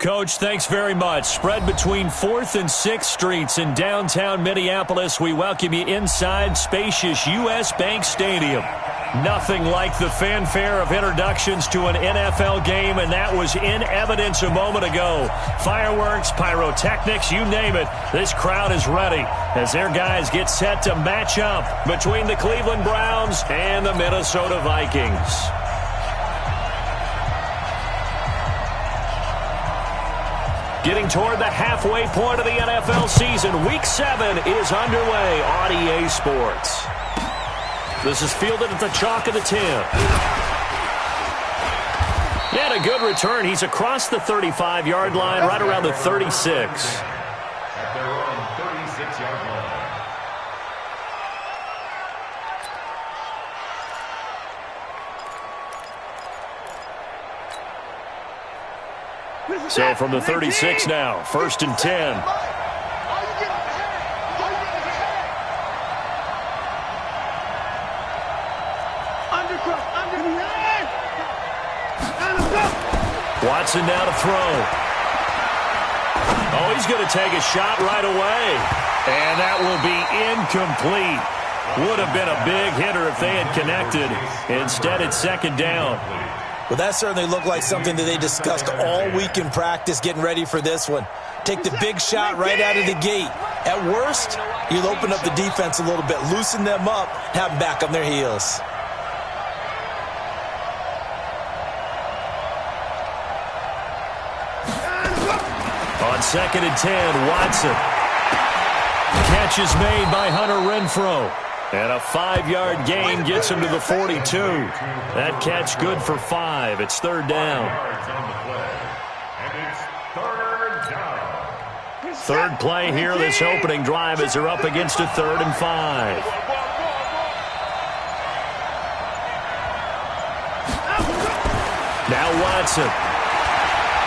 Coach. Thanks very much. Spread between 4th and 6th Streets in downtown Minneapolis. We welcome you inside spacious U.S. Bank Stadium. Nothing like the fanfare of introductions to an NFL game, and that was in evidence a moment ago. Fireworks, pyrotechnics, you name it. This crowd is ready as their guys get set to match up between the Cleveland Browns and the Minnesota Vikings. Getting toward the halfway point of the NFL season, Week 7 is underway on EA Sports. This is fielded at the chalk of the 10. And a good return. He's across the 35-yard line, right around the 36. At their own 36-yard line. So from the 36 now, 1st and 10. Watson now to throw. Oh, he's going to take a shot right away. And that will be incomplete. Would have been a big hitter if they had connected. Instead, it's 2nd down. Well, that certainly looked like something that they discussed all week in practice getting ready for this one. Take the big shot right out of the gate. At worst, you'll open up the defense a little bit, loosen them up, have them back on their heels. On 2nd and 10, Watson. Catch is made by Hunter Renfrow. And a 5-yard gain gets him to the 42. That catch good for 5. It's 3rd down. Third play here, this opening drive, as they're up against a 3rd and 5. Now Watson.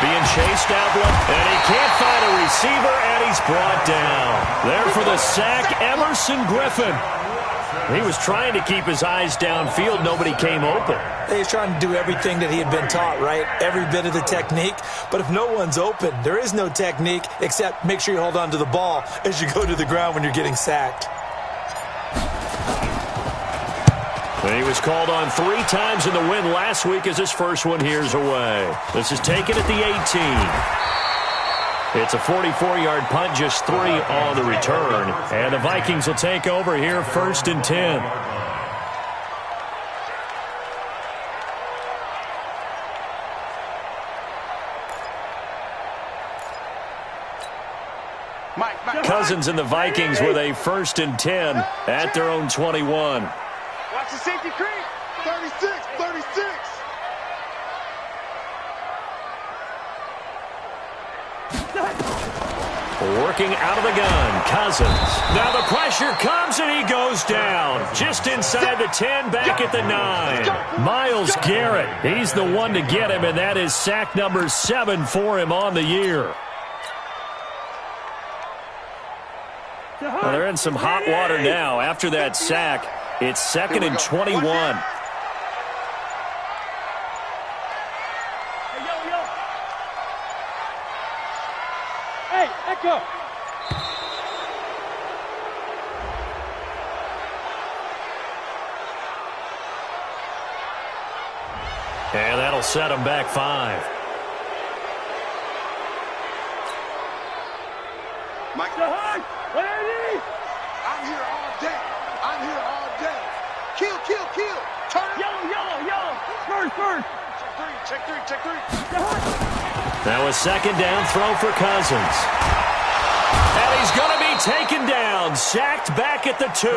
Being chased out left, and he can't find a receiver, and he's brought down. There for the sack, Emerson Griffin. He was trying to keep his eyes downfield. Nobody came open. He was trying to do everything that he had been taught, right? Every bit of the technique. But if no one's open, there is no technique except make sure you hold on to the ball as you go to the ground when you're getting sacked. And he was called on 3 times in the win last week as his first one here's away. This is taken at the 18. It's a 44-yard punt, just 3 on the return. And the Vikings will take over here 1st and 10. Cousins and the Vikings with a 1st and 10 at their own 21. Watch the safety creep. 36, 36. Working out of the gun, Cousins. Now the pressure comes and he goes down. Just inside the 10, back at the 9. Myles Garrett, he's the one to get him, and that is sack number 7 for him on the year. Well, they're in some hot water now after that sack. It's 2nd and 21. Hey, Echo. And that'll set him back 5. Mike. What are you? I'm here all day. I'm here all day. Kill, kill, kill. Turn. Yellow. First. Check three. Now a 2nd down throw for Cousins. And he's going to be taken down. Sacked back at the 2.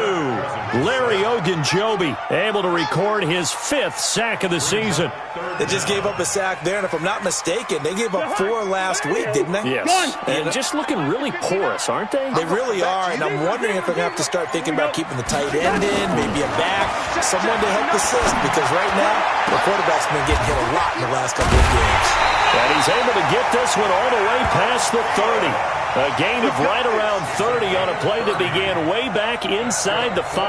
Larry Ogunjobi able to record his 5th sack of the season. They just gave up a sack there, and if I'm not mistaken, they gave up 4 last week, didn't they? Yes. And just looking really porous, aren't they? They really are, and I'm wondering if they're going to have to start thinking about keeping the tight end in, maybe a back, someone to help assist, because right now, the quarterback's been getting hit a lot in the last couple of games. And he's able to get this one all the way past the 30. A gain of right around 30 on a play that began way back inside the 5.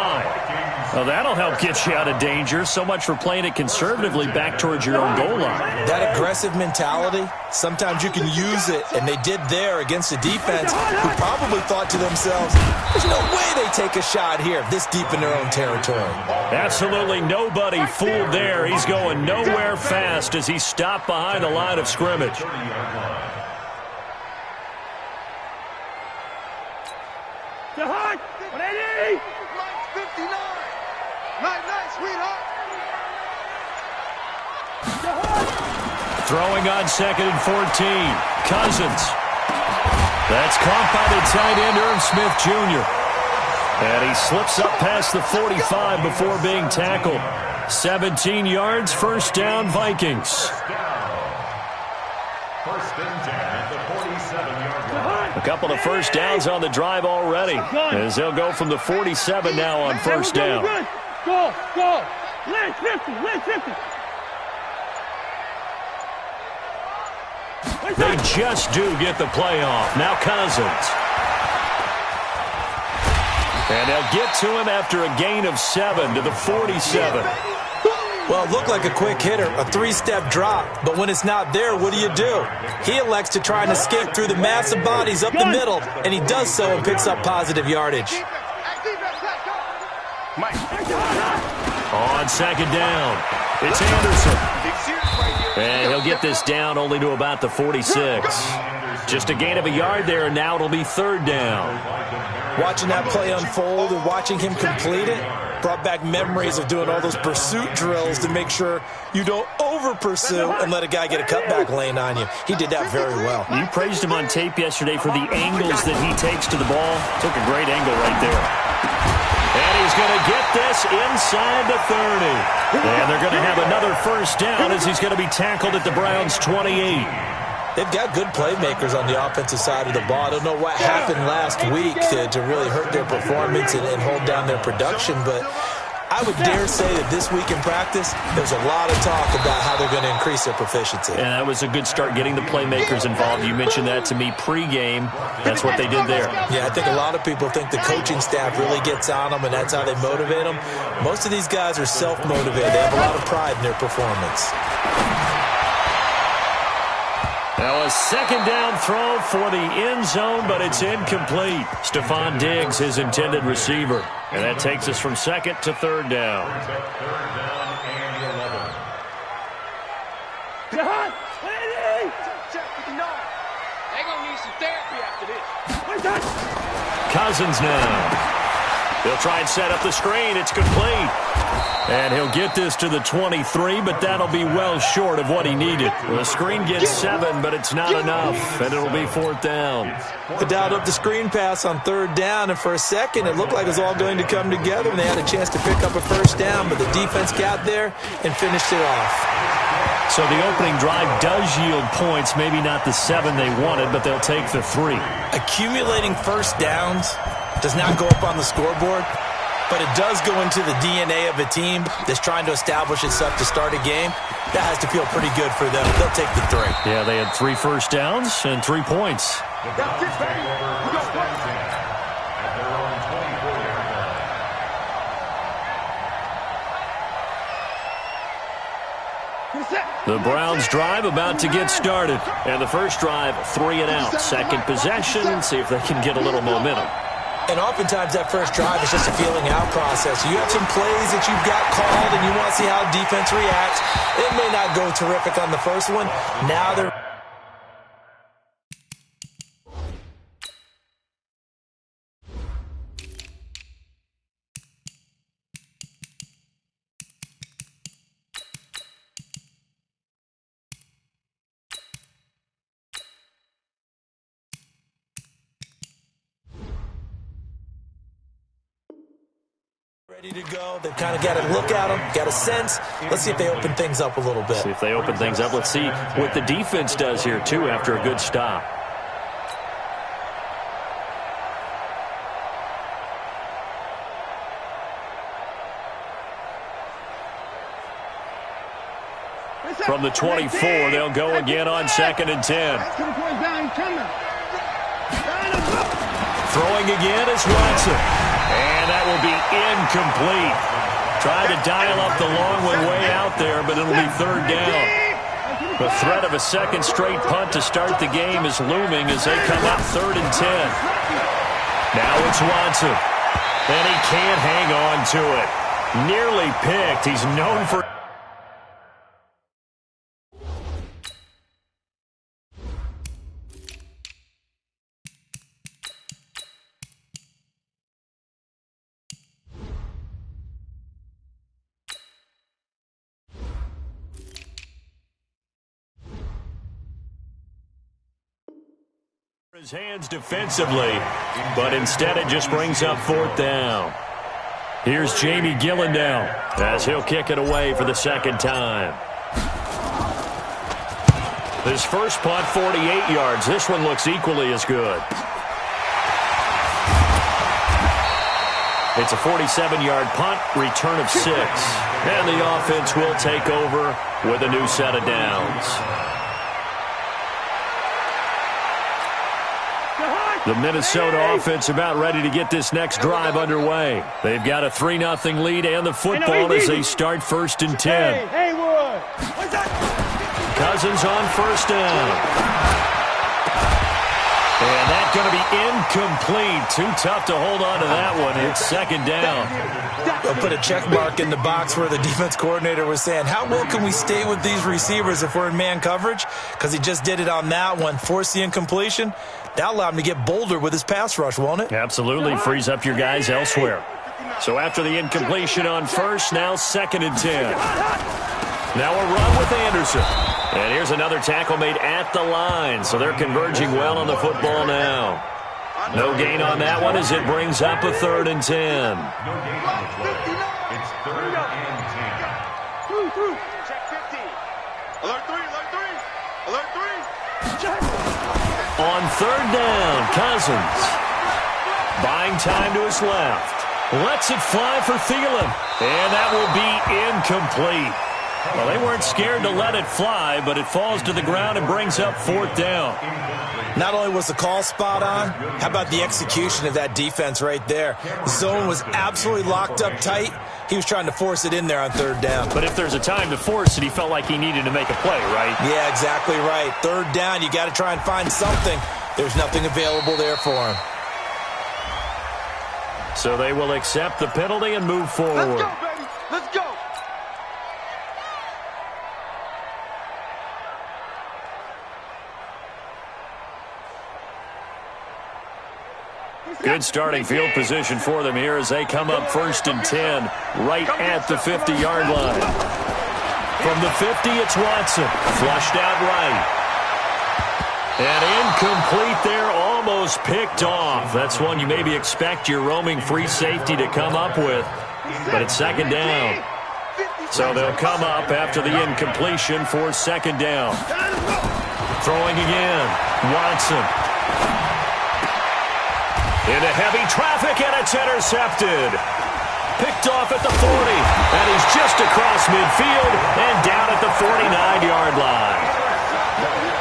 Well, that'll help get you out of danger. So much for playing it conservatively back towards your own goal line. That aggressive mentality, sometimes you can use it, and they did there against a defense who probably thought to themselves, there's no way they take a shot here this deep in their own territory. Absolutely nobody fooled there. He's going nowhere fast as he stopped behind the line of scrimmage. Night, 59. Night, sweetheart. Throwing on 2nd and 14. Cousins. That's caught by the tight end, Irv Smith Jr. And he slips up past the 45 before being tackled. 17 yards, first down, Vikings. First and 10 at the 47-yard line. A couple of first downs on the drive already, as they'll go from the 47 now on first down. Go. Land 50. They just do get the play off. Now Cousins. And they'll get to him after a gain of 7 to the 47. Well, it looked like a quick hitter, a 3-step drop, but when it's not there, what do? He elects to try and escape through the massive bodies up the middle, and he does so and picks up positive yardage. On second down, it's Anderson. And he'll get this down only to about the 46. Just a gain of a yard there, and now it'll be third down. Watching that play unfold and watching him complete it brought back memories of doing all those pursuit drills to make sure you don't over-pursue and let a guy get a cutback lane on you. He did that very well. You praised him on tape yesterday for the angles that he takes to the ball. Took a great angle right there. And he's going to get this inside the 30. And they're going to have another first down as he's going to be tackled at the Browns' 28. They've got good playmakers on the offensive side of the ball. I don't know what happened last week to really hurt their performance and hold down their production, but I would dare say that this week in practice, there's a lot of talk about how they're going to increase their proficiency. And that was a good start getting the playmakers involved. You mentioned that to me pregame. That's what they did there. Yeah, I think a lot of people think the coaching staff really gets on them, and that's how they motivate them. Most of these guys are self-motivated. They have a lot of pride in their performance. Now a second down throw for the end zone, but it's incomplete. Stephon Diggs, his intended receiver. And that takes us from second to third down. Third down and 11. They're going to need some therapy after this. Cousins now. He'll try and set up the screen. It's complete. And he'll get this to the 23, but that'll be well short of what he needed. The screen gets 7, but it's not enough, and it'll be fourth down. They dialed up the screen pass on third down, and for a second it looked like it was all going to come together, and they had a chance to pick up a first down, but the defense got there and finished it off. So the opening drive does yield points, maybe not the 7 they wanted, but they'll take the 3. Accumulating first downs does not go up on the scoreboard, but it does go into the DNA of a team that's trying to establish itself to start a game. That has to feel pretty good for them. They'll take the 3. Yeah, they had 3 first downs and 3 points. The Browns take over first and 10 at their own 24-yard line. The Browns drive about to get started. And the first drive, 3 and out. Second possession, see if they can get a little momentum. And oftentimes that first drive is just a feeling out process. You have some plays that you've got called and you want to see how defense reacts. It may not go terrific on the first one. Now they're... ready to go. They've kind of got a look at them, got a sense. Let's see if they open things up a little bit. See if they open things up. Let's see what the defense does here, too, after a good stop. From the 24, they'll go again on 2nd and 10. Throwing again is Watson. And that will be incomplete. Tried to dial up the long one way out there, but it'll be 3rd down. The threat of a second straight punt to start the game is looming as they come up 3rd and 10. Now it's Watson. And he can't hang on to it. Nearly picked. He's known for... his hands defensively, but instead it just brings up 4th down. Here's Jamie Gillendow as he'll kick it away for the 2nd time. His first punt, 48 yards. This one looks equally as good. It's a 47-yard punt, return of 6. And the offense will take over with a new set of downs. The Minnesota offense about ready to get this next drive underway. They've got a 3-0 lead and the football as they start 1st and 10. Cousins on 1st down. And that's going to be incomplete. Too tough to hold on to that one. It's 2nd down. They'll put a check mark in the box where the defense coordinator was saying, how well can we stay with these receivers if we're in man coverage? Because he just did it on that one. Force the incompletion. That'll allow him to get bolder with his pass rush, won't it? Absolutely. Frees up your guys elsewhere. So after the incompletion on 1st, now 2nd and 10. Now a run with Anderson. And here's another tackle made at the line. So they're converging well on the football now. No gain on that one as it brings up a 3rd and 10. No gain on the play. It's 3rd and 10. Check 50. Alert 3, alert 3. Alert 3. Check. On 3rd down, Cousins. Buying time to his left. Lets it fly for Thielen. And that will be incomplete. Well, they weren't scared to let it fly, but it falls to the ground and brings up 4th down. Not only was the call spot on, how about the execution of that defense right there? The zone was absolutely locked up tight. He was trying to force it in there on 3rd down. But if there's a time to force it, he felt like he needed to make a play, right? Yeah, exactly right. 3rd down, you got to try and find something. There's nothing available there for him. So they will accept the penalty and move forward. Let's go, baby. Let's go. Good starting field position for them here as they come up 1st and 10 right at the 50-yard line. From the 50, it's Watson. Flushed out right. And incomplete there, almost picked off. That's one you maybe expect your roaming free safety to come up with. But it's 2nd down. So they'll come up after the incompletion for 2nd down. Throwing again. Watson. Into heavy traffic, and it's intercepted. Picked off at the 40, and he's just across midfield and down at the 49-yard line.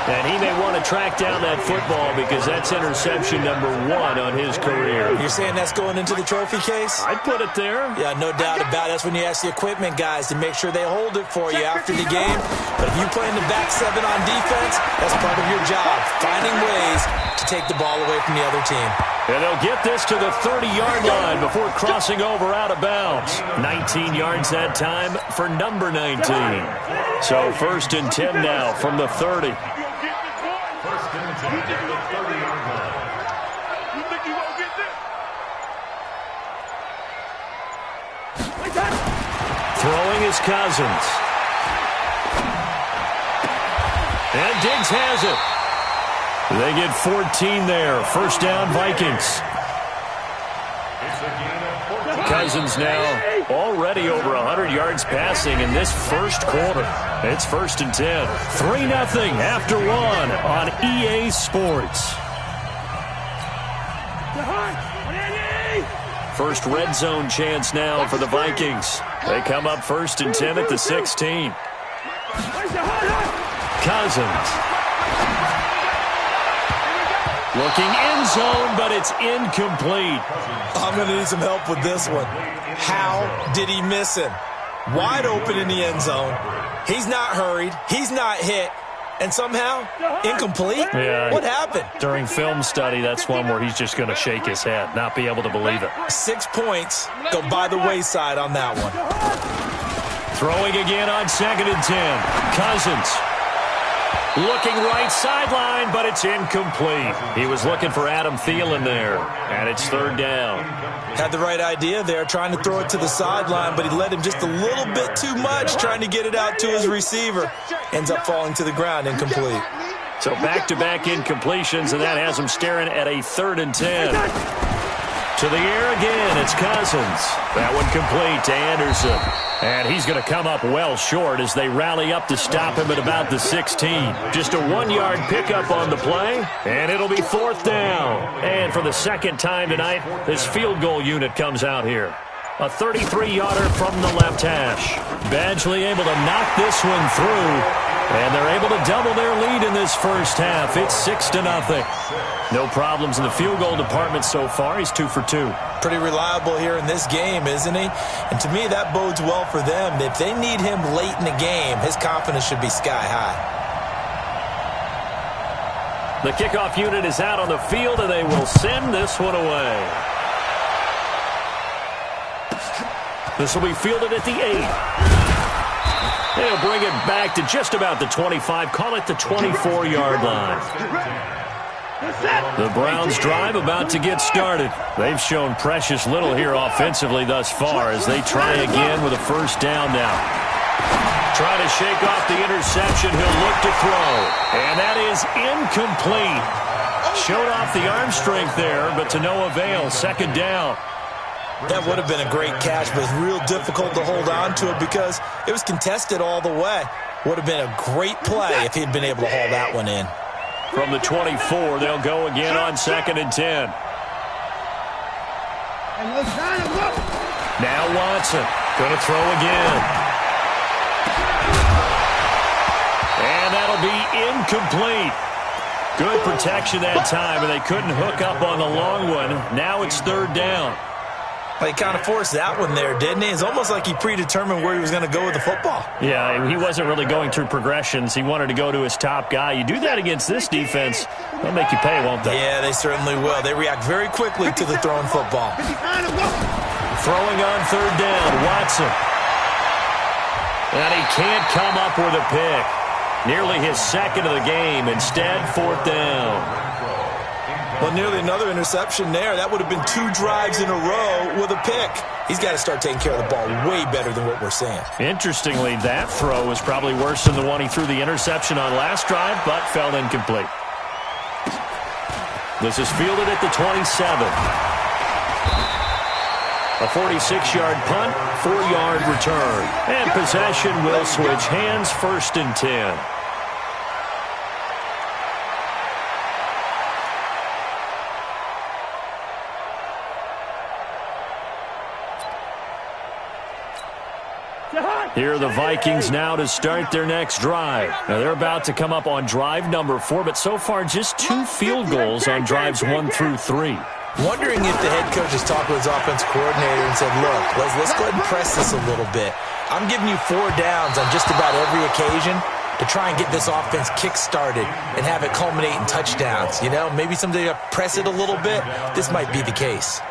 And he may want to track down that football because that's interception number 1 on his career. You're saying that's going into the trophy case? I'd put it there. Yeah, no doubt about it. That's when you ask the equipment guys to make sure they hold it for you after the game. But if you play in the back 7 on defense, that's part of your job, finding ways to take the ball away from the other team. And they'll get this to the 30-yard line before crossing over out of bounds. 19 yards that time for number 19. So 1st and 10 now from the 30. 1st and 10 from the 30-yard line. You think you won't get this? Throwing is Cousins. And Diggs has it. They get 14 there. 1st down, Vikings. It's a gain of 14. Cousins now already over 100 yards passing in this first quarter. It's 1st and 10. 3-0 after 1 on EA Sports. First red zone chance now for the Vikings. They come up 1st and 10 at the 16. Cousins. Looking end zone, but it's incomplete. I'm going to need some help with this one. How did he miss him? Wide open in the end zone. He's not hurried. He's not hit. And somehow, incomplete? Yeah. What happened? During film study, that's one where he's just going to shake his head, not be able to believe it. 6 points go by the wayside on that one. Throwing again on 2nd and 10. Cousins. Looking right sideline, but it's incomplete. He was looking for Adam Thielen there, and it's 3rd down. Had the right idea there, trying to throw it to the sideline, but he led him just a little bit too much, trying to get it out to his receiver. Ends up falling to the ground, incomplete. So back-to-back incompletions, and that has him staring at a 3rd and 10. To the air again, it's Cousins. That one complete to Anderson. And he's going to come up well short as they rally up to stop him at about the 16. Just a 1-yard pickup on the play, and it'll be 4th down. And for the 2nd time tonight, this field goal unit comes out here. A 33-yarder from the left hash. Badgley able to knock this one through, and they're able to double their lead in this first half. It's 6-0. No problems in the field goal department so far. He's 2 for 2. Pretty reliable here in this game, isn't he? And to me, that bodes well for them. If they need him late in the game, his confidence should be sky high. The kickoff unit is out on the field, and they will send this one away. This will be fielded at the 8. They'll bring it back to just about the 25, call it the 24-yard line. The Browns' drive about to get started. They've shown precious little here offensively thus far as they try again with a 1st down now. Trying to shake off the interception, he'll look to throw. And that is incomplete. Showed off the arm strength there, but to no avail. 2nd down. That would have been a great catch, but it's real difficult to hold on to it because it was contested all the way. Would have been a great play if he'd been able to haul that one in. From the 24, they'll go again on 2nd and 10. Now Watson going to throw again. And that'll be incomplete. Good protection that time, and they couldn't hook up on the long one. Now it's 3rd down. Well, he kind of forced that one there, didn't he? It's almost like he predetermined where he was going to go with the football. Yeah, he wasn't really going through progressions. He wanted to go to his top guy. You do that against this defense, they'll make you pay, won't they? Yeah, they certainly will. They react very quickly to the thrown football. Throwing on 3rd down, Watson. And he can't come up with a pick. Nearly his 2nd of the game. Instead, 4th down. Well, nearly another interception there. That would have been 2 drives in a row with a pick. He's got to start taking care of the ball way better than what we're seeing. Interestingly, that throw was probably worse than the one he threw the interception on last drive, but fell incomplete. This is fielded at the 27. A 46-yard punt, 4-yard return. And possession will switch hands, 1st and 10. Here are the Vikings now to start their next drive. Now they're about to come up on drive number 4, but so far just 2 field goals on drives 1 through 3. Wondering if the head coach has talked with his offensive coordinator and said, look, let's go ahead and press this a little bit. I'm giving you 4 downs on just about every occasion to try and get this offense kick-started and have it culminate in touchdowns. You know, maybe someday I press it a little bit. This might be the case.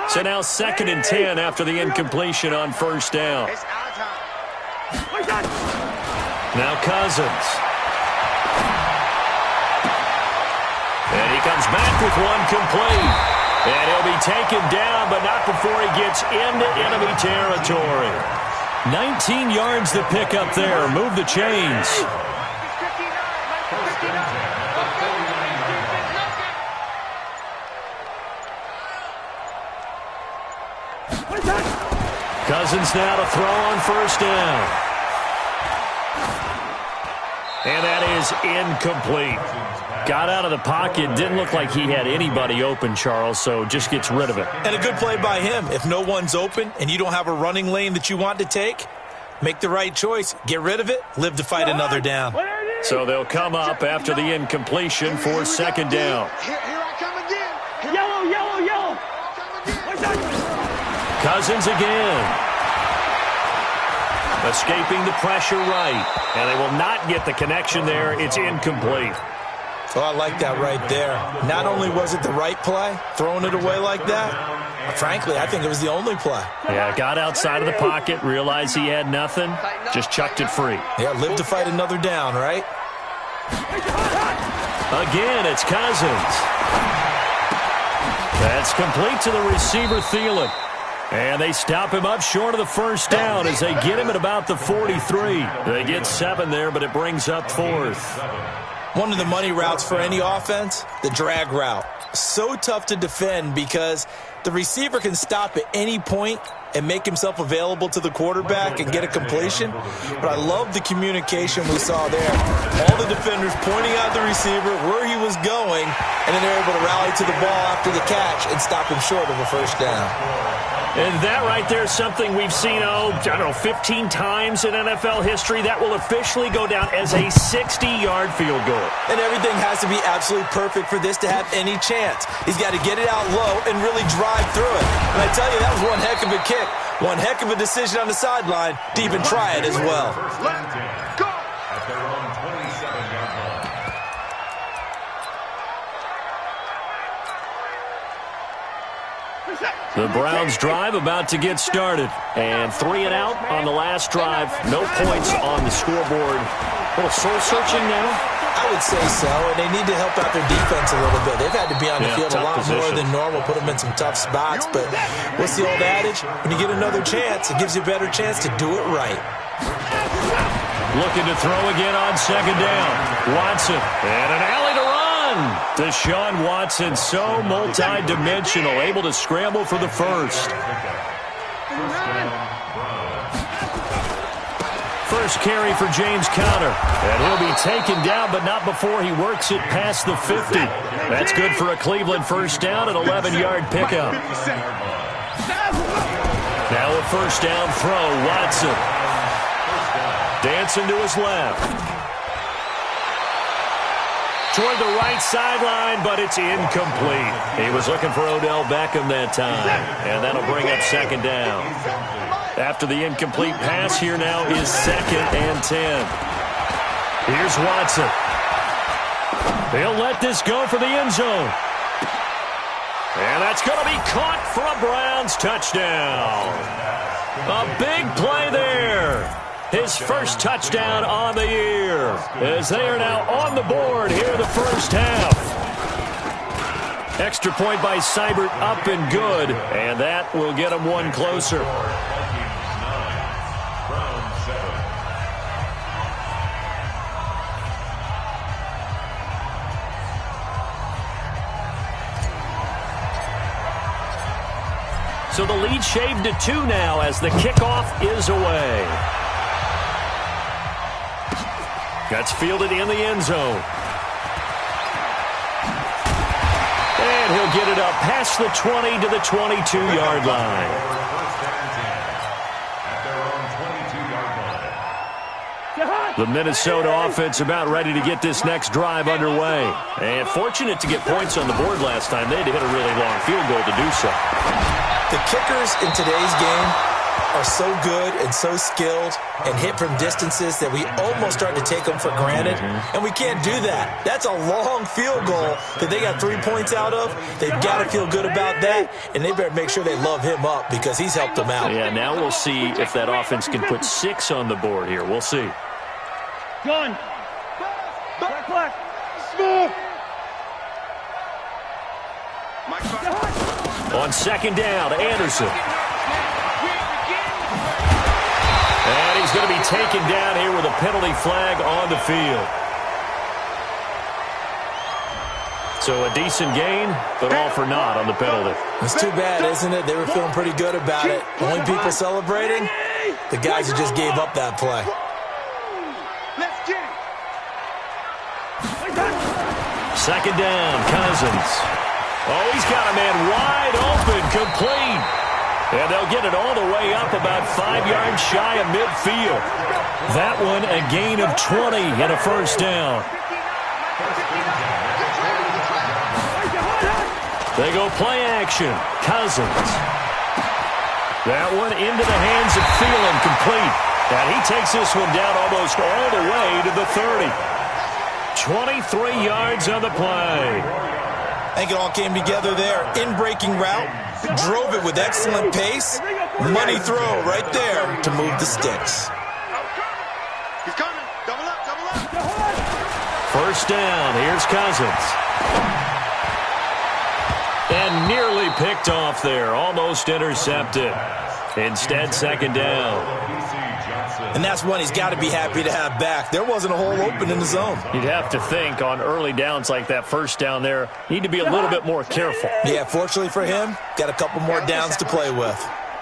So now 2nd and 10 after the incompletion on 1st down. Now Cousins. And he comes back with one complete. And he'll be taken down, but not before he gets into enemy territory. 19 yards to pick up there. Move the chains. Cousins now to throw on 1st down. And that is incomplete. Got out of the pocket. Didn't look like he had anybody open, Charles, so just gets rid of it. And a good play by him. If no one's open and you don't have a running lane that you want to take, make the right choice. Get rid of it. Live to fight another down. So they'll come up after the incompletion for second down. Here I come again. Yellow, yellow, yellow. Cousins again. Escaping the pressure right. And they will not get the connection there. It's incomplete. Oh, I like that right there. Not only was it the right play, throwing it away like that, frankly, I think it was the only play. Yeah, got outside of the pocket, realized he had nothing, just chucked it free. Yeah, live to fight another down, right? Again, it's Cousins. That's complete to the receiver, Thielen. And they stop him up short of the first down as they get him at about the 43. They get 7 there, but it brings up 4th. One of the money routes for any offense, the drag route. So tough to defend because the receiver can stop at any point and make himself available to the quarterback and get a completion. But I love the communication we saw there. All the defenders pointing out the receiver, where he was going, and then they're able to rally to the ball after the catch and stop him short of a first down. And that right there is something we've seen, 15 times in NFL history. That will officially go down as a 60-yard field goal. And everything has to be absolutely perfect for this to have any chance. He's got to get it out low and really drive through it. And I tell you, that was one heck of a kick. One heck of a decision on the sideline to even try it as well. Go! At their own 27-yard line. The Browns drive about to get started. And 3 and out on the last drive. No points on the scoreboard. A little soul-searching now? I would say so, and they need to help out their defense a little bit. They've had to be on the field a lot more than normal, put them in some tough spots. But what's the old adage? When you get another chance, it gives you a better chance to do it right. Looking to throw again on second down. Watson, and an alley to run. Deshaun Watson, so multi-dimensional, able to scramble for the first. First carry for James Conner. And he'll be taken down, but not before he works it past the 50. That's good for a Cleveland first down, an 11-yard pickup. Now a first down throw, Watson. Dancing to his left. Toward the right sideline, but it's incomplete. He was looking for Odell Beckham that time, and that'll bring up second down. After the incomplete pass, here now is 2nd and 10. Here's Watson. They'll let this go for the end zone. And that's going to be caught for a Browns touchdown. A big play there. His first touchdown on the year, as they are now on the board here in the first half. Extra point by Seibert, up and good, and that will get him one closer. So the lead shaved to 2 now as the kickoff is away. That's fielded in the end zone. And he'll get it up past the 20 to the 22-yard line. The Minnesota offense about ready to get this next drive underway. And fortunate to get points on the board last time. They had to hit a really long field goal to do so. The kickers in today's game are so good and so skilled and hit from distances that we almost start to take them for granted, and we can't do that. That's a long field goal that they got 3 points out of. They've got to feel good about that, and they better make sure they love him up because he's helped them out. Yeah, now we'll see if that offense can put 6 on the board here. We'll see. Gun. Black. On second down, Anderson. And he's going to be taken down here with a penalty flag on the field. So a decent gain, but all for naught on the penalty. It's too bad, isn't it? They were feeling pretty good about it. Only people celebrating, the guys who just gave up that play. Second down, Cousins. Oh, he's got a man wide open, complete. And they'll get it all the way up about 5 yards shy of midfield. That one a gain of 20 and a first down. They go play action. Cousins. That one into the hands of Thielen, complete. And he takes this one down almost all the way to the 30. 23 yards on the play. I think it all came together there. In-breaking route, drove it with excellent pace. Money throw right there to move the sticks. He's coming. Double up, double up. First down. Here's Cousins. And nearly picked off there. Almost intercepted. Instead, second down. And that's one he's got to be happy to have back. There wasn't a hole open in the zone. You'd have to think on early downs like that first down there, need to be a little bit more careful. Yeah, fortunately for him, got a couple more downs to play with.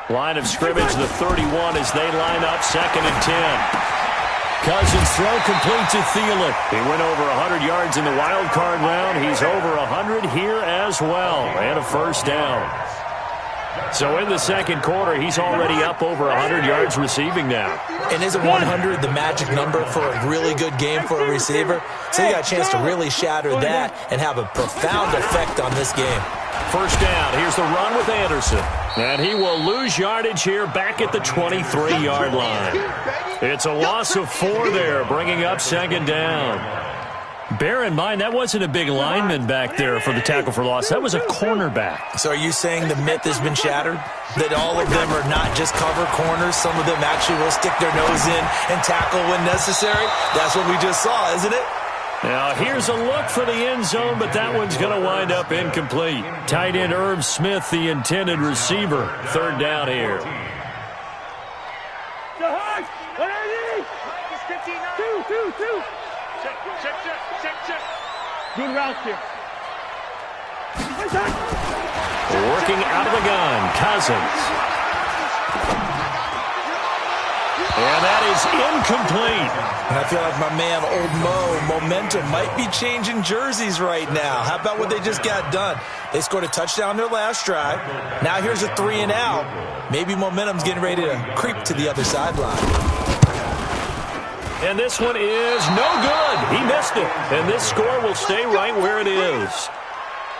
Line of scrimmage, the 31 as they line up, second and 10. Cousins throw complete to Thielen. He went over 100 yards in the wild card round. He's over 100 here as well. And a first down. So in the second quarter, he's already up over 100 yards receiving now. And isn't 100 the magic number for a really good game for a receiver? So you got a chance to really shatter that and have a profound effect on this game. First down. Here's the run with Anderson. And he will lose yardage here back at the 23-yard line. It's a loss of 4 there, bringing up second down. Bear in mind, that wasn't a big lineman back there for the tackle for loss. That was a cornerback. So are you saying the myth has been shattered? That all of them are not just cover corners? Some of them actually will stick their nose in and tackle when necessary? That's what we just saw, isn't it? Now, here's a look for the end zone, but that one's going to wind up incomplete. Tight end Irv Smith, the intended receiver. Third down here. Two. Check. Good route here. Working out of the gun, Cousins. And that is incomplete. And I feel like my man, Old Mo, momentum might be changing jerseys right now. How about what they just got done? They scored a touchdown their last drive. Now here's a 3 and out. Maybe momentum's getting ready to creep to the other sideline. And this one is no good. He missed it. And this score will stay right where it is.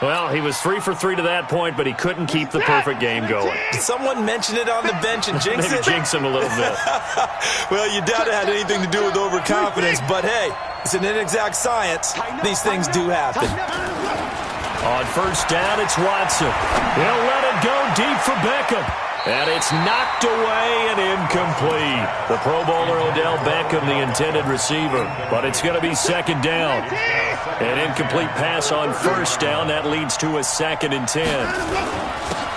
Well, he was 3 for 3 to that point, but he couldn't keep the perfect game going. Did someone mention it on the bench and jinx Maybe it? jinx him a little bit. Well, you doubt it had anything to do with overconfidence, but hey, it's an inexact science. These things do happen. On first down, it's Watson. He'll let it go deep for Beckham. And it's knocked away and incomplete. The Pro Bowler Odell Beckham, the intended receiver. But it's going to be second down. An incomplete pass on first down. That leads to a second and 10.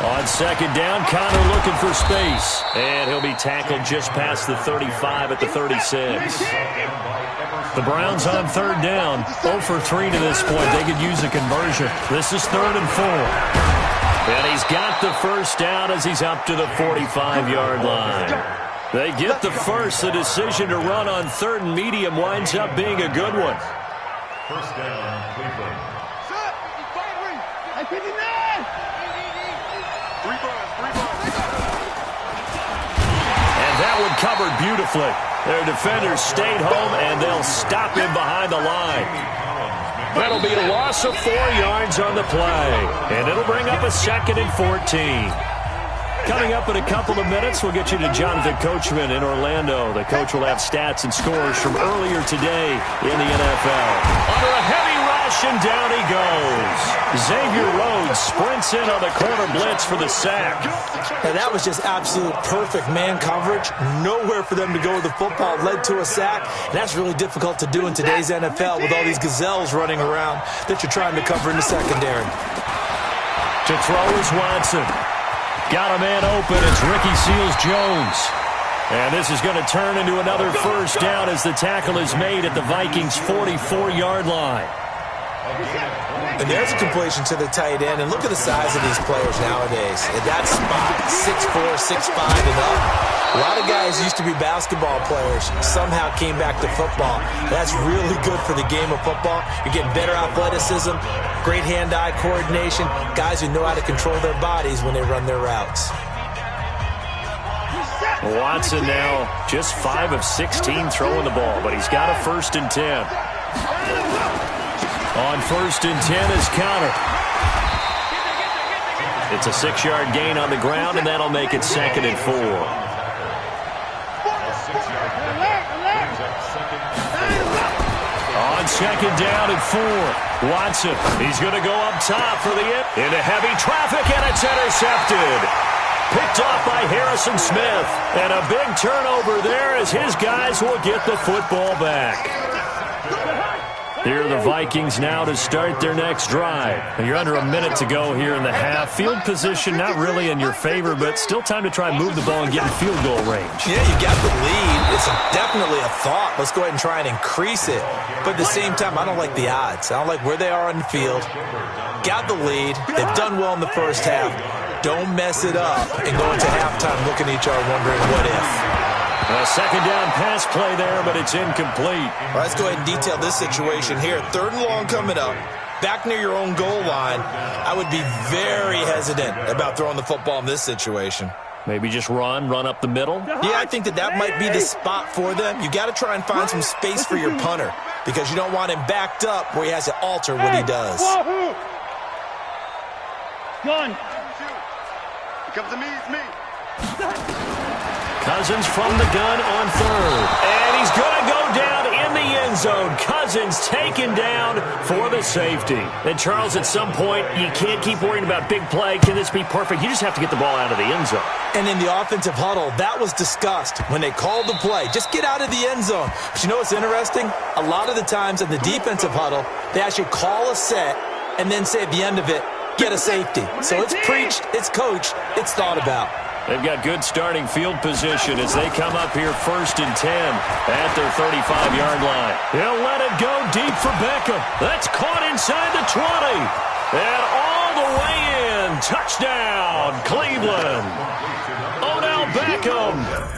On second down, Connor looking for space. And he'll be tackled just past the 35 at the 36. The Browns on third down. 0 for 3 to this point. They could use a conversion. This is 3rd and 4. And he's got the first down as he's up to the 45-yard line. They get the first. The decision to run on 3rd and medium winds up being a good one. First down, Cleveland. And that one covered beautifully. Their defenders stayed home, and they'll stop him behind the line. That'll be a loss of 4 yards on the play. And it'll bring up a 2nd and 14. Coming up in a couple of minutes, we'll get you to Jonathan Coachman in Orlando. The coach will have stats and scores from earlier today in the NFL. Under a heavy rush, and down he goes. Xavier Rhodes sprints in on the corner blitz for the sack. And that was just absolute perfect man coverage. Nowhere for them to go with the football. Led to a sack. And that's really difficult to do in today's NFL with all these gazelles running around that you're trying to cover in the secondary. To throw is Watson. Got a man open. It's Ricky Seals-Jones. And this is going to turn into another first down as the tackle is made at the Vikings' 44-yard line. And there's a completion to the tight end. And look at the size of these players nowadays. At that spot, 6'4", 6'5", and up. A lot of guys used to be basketball players, somehow came back to football. That's really good for the game of football. You're getting better athleticism, great hand-eye coordination, guys who know how to control their bodies when they run their routes. Watson now just 5 of 16 throwing the ball, but he's got a 1st and 10. On 1st and 10 is counter. It's a 6-yard gain on the ground, and that'll make it 2nd and 4. On 2nd down and 4, Watson, he's going to go up top for the end. Into heavy traffic, and it's intercepted. Picked off by Harrison Smith. And a big turnover there as his guys will get the football back. Here are the Vikings now to start their next drive. You're under a minute to go here in the half. Field position not really in your favor, but still time to try and move the ball and get in field goal range. Yeah, you got the lead. It's definitely a thought. Let's go ahead and try and increase it. But at the same time, I don't like the odds. I don't like where they are on the field. Got the lead. They've done well in the first half. Don't mess it up and go into halftime looking at each other wondering what if. A 2nd down pass play there, but it's incomplete. All right, let's go ahead and detail this situation here. 3rd and long coming up. Back near your own goal line. I would be very hesitant about throwing the football in this situation. Maybe just run up the middle? Yeah, I think that might be the spot for them. You got to try and find some space for your punter because you don't want him backed up where he has to alter what he does. Gun. It comes to me, it's me. Cousins from the gun on 3rd. And he's going to go down in the end zone. Cousins taken down for the safety. And, Charles, at some point, you can't keep worrying about big play. Can this be perfect? You just have to get the ball out of the end zone. And in the offensive huddle, that was discussed when they called the play. Just get out of the end zone. But you know what's interesting? A lot of the times in the defensive huddle, they actually call a set and then say at the end of it, get a safety. So it's preached, it's coached, it's thought about. They've got good starting field position as they come up here 1st and 10 at their 35-yard line. He'll let it go deep for Beckham. That's caught inside the 20. And all the way in. Touchdown, Cleveland. Odell Beckham.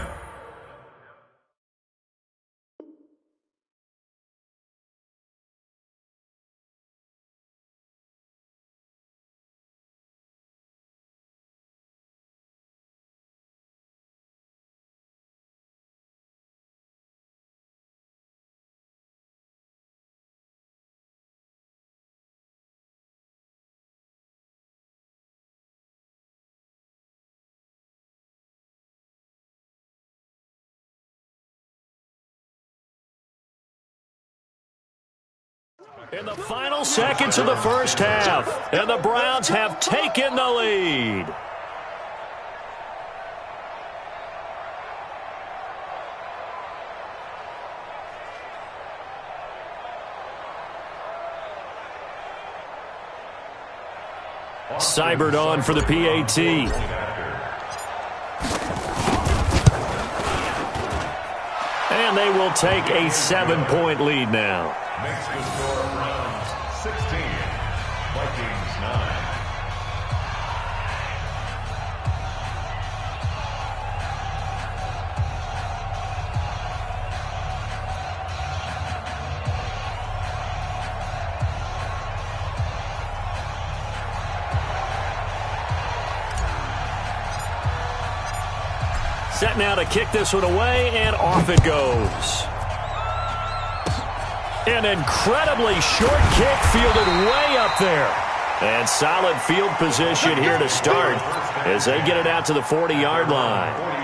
In the final seconds of the first half, and the Browns have taken the lead. Seibert on for the PAT. And they will take a 7-point lead now. Makes the score Browns 16, Vikings 9. Set now to kick this one away, and off it goes. An incredibly short kick fielded way up there. And solid field position here to start as they get it out to the 40-yard line.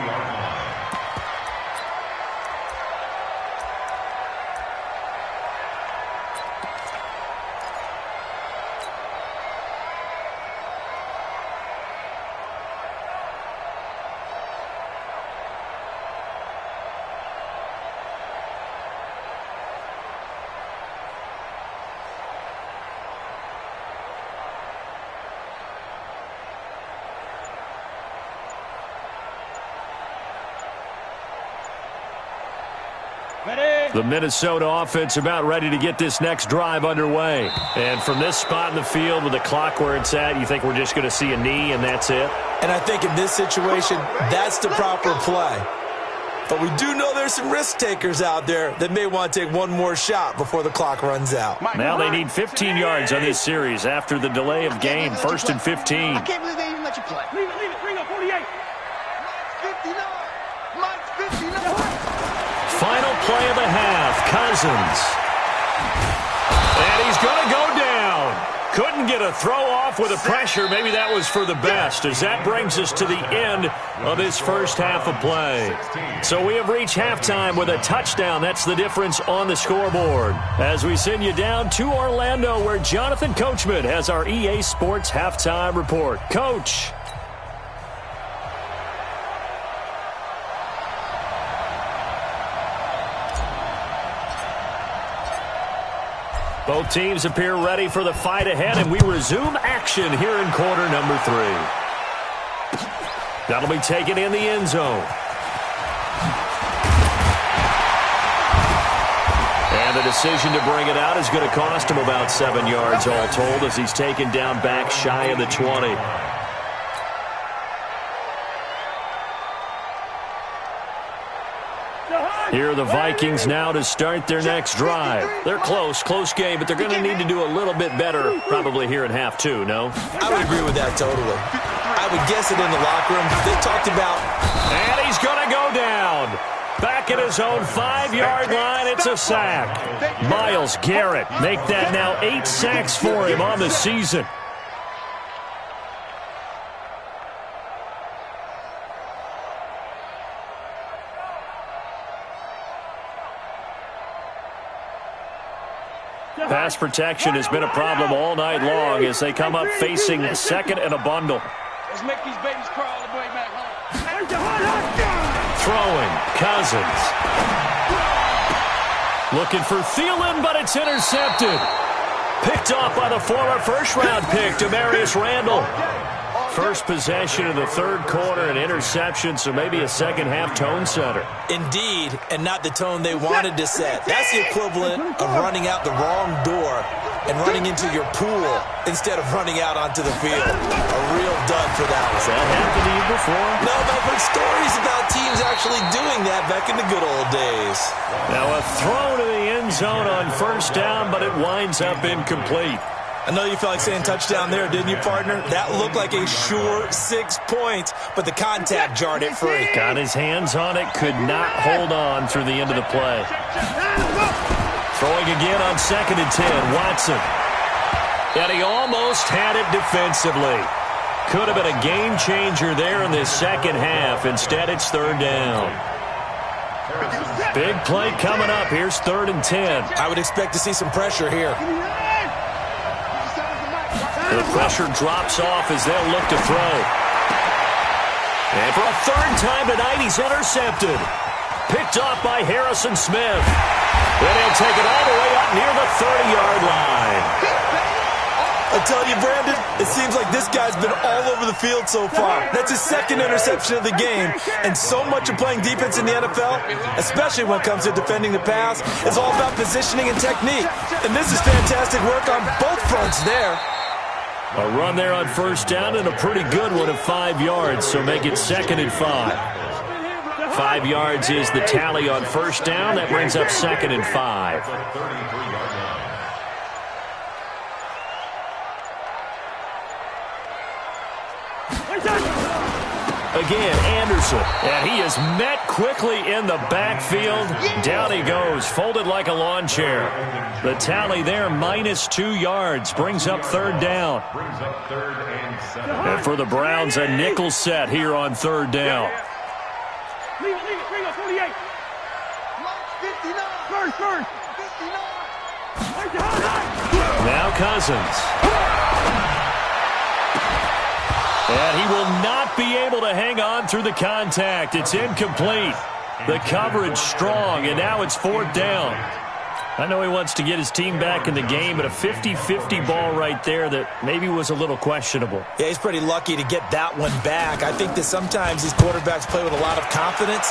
The Minnesota offense about ready to get this next drive underway. And from this spot in the field with the clock where it's at, you think we're just going to see a knee and that's it? And I think in this situation, that's the proper play. But we do know there's some risk takers out there that may want to take one more shot before the clock runs out. Now they need 15 yards on this series after the delay of game. 1st and 15. I can't believe they even let you play. Leave it. Bring up 48. Mike's 59. Final play of the half. Cousins. And he's going to go down. Couldn't get a throw off with the pressure. Maybe that was for the best, as that brings us to the end of this first half of play. So we have reached halftime with a touchdown. That's the difference on the scoreboard. As we send you down to Orlando, where Jonathan Coachman has our EA Sports halftime report. Coach. Both teams appear ready for the fight ahead, and we resume action here in quarter number 3. That'll be taken in the end zone. And the decision to bring it out is going to cost him about 7 yards all told, as he's taken down back shy of the 20. Here are the Vikings now to start their next drive. They're close game, but they're going to need to do a little bit better probably here in half 2, no? I would agree with that totally. I would guess it in the locker room. They talked about... And he's going to go down. Back at his own 5-yard line, it's a sack. Myles Garrett make that now 8 sacks for him on the season. Pass protection has been a problem all night long as they come up facing second and a bundle. Let's make these babies crawl all the way back home. Throwing, Cousins. Looking for Thielen, but it's intercepted. Picked off by the former first-round pick, Demarius Randall. First possession of the third quarter, an interception, so maybe a second-half tone setter. Indeed, and not the tone they wanted to set. That's the equivalent of running out the wrong door and running into your pool instead of running out onto the field. A real dud for that one. Has that happened to you before? No, but I've heard stories about teams actually doing that back in the good old days. Now a throw to the end zone on first down, but it winds up incomplete. I know you felt like saying touchdown there, didn't you, partner? That looked like a sure 6 points, but the contact jarred it free. Got his hands on it, could not hold on through the end of the play. Throwing again on 2nd and 10, Watson. And he almost had it defensively. Could have been a game changer there in this second half. Instead, it's 3rd down. Big play coming up. Here's 3rd and 10. I would expect to see some pressure here. The pressure drops off as they'll look to throw. And for a 3rd time tonight, he's intercepted. Picked off by Harrison Smith. And he'll take it all the way up near the 30-yard line. I tell you, Brandon, it seems like this guy's been all over the field so far. That's his 2nd interception of the game. And so much of playing defense in the NFL, especially when it comes to defending the pass, is all about positioning and technique. And this is fantastic work on both fronts there. A run there on first down and a pretty good one of 5 yards, so make it 2nd and 5. 5 yards is the tally on first down. That brings up 2nd and 5. Again, Anderson, and he is met quickly in the backfield. Down he goes, folded like a lawn chair. The tally there, -2 yards, brings up 3rd down. And for the Browns, a nickel set here on 3rd down. Leave it. Bring up 48. First. 59. Now Cousins. And he will not be able to hang on through the contact. It's incomplete. The coverage strong, and now it's 4th down. I know he wants to get his team back in the game, but a 50-50 ball right there that maybe was a little questionable. Yeah, he's pretty lucky to get that one back. I think that sometimes these quarterbacks play with a lot of confidence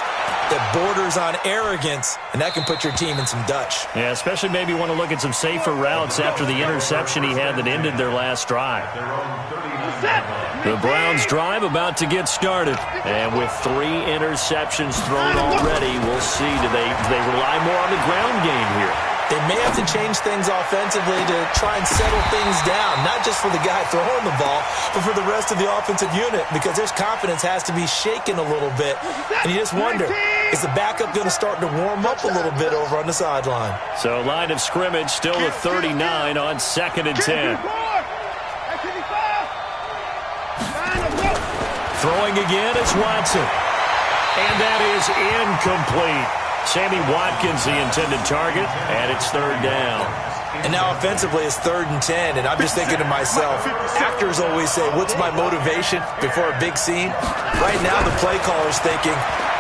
that borders on arrogance, and that can put your team in some Dutch. Yeah, especially maybe want to look at some safer routes after the interception he had that ended their last drive. The Browns drive about to get started. And with 3 interceptions thrown already, we'll see. Do they rely more on the ground game here? They may have to change things offensively to try and settle things down, not just for the guy throwing the ball, but for the rest of the offensive unit, because their confidence has to be shaken a little bit. And you just wonder, is the backup going to start to warm up a little bit over on the sideline? So line of scrimmage still the 39 on 2nd and 10. Throwing again is Watson. And that is incomplete. Sammy Watkins, the intended target, and it's 3rd down. And now offensively it's 3rd and 10, and I'm just thinking to myself, actors always say, what's my motivation before a big scene? Right now the play caller's thinking,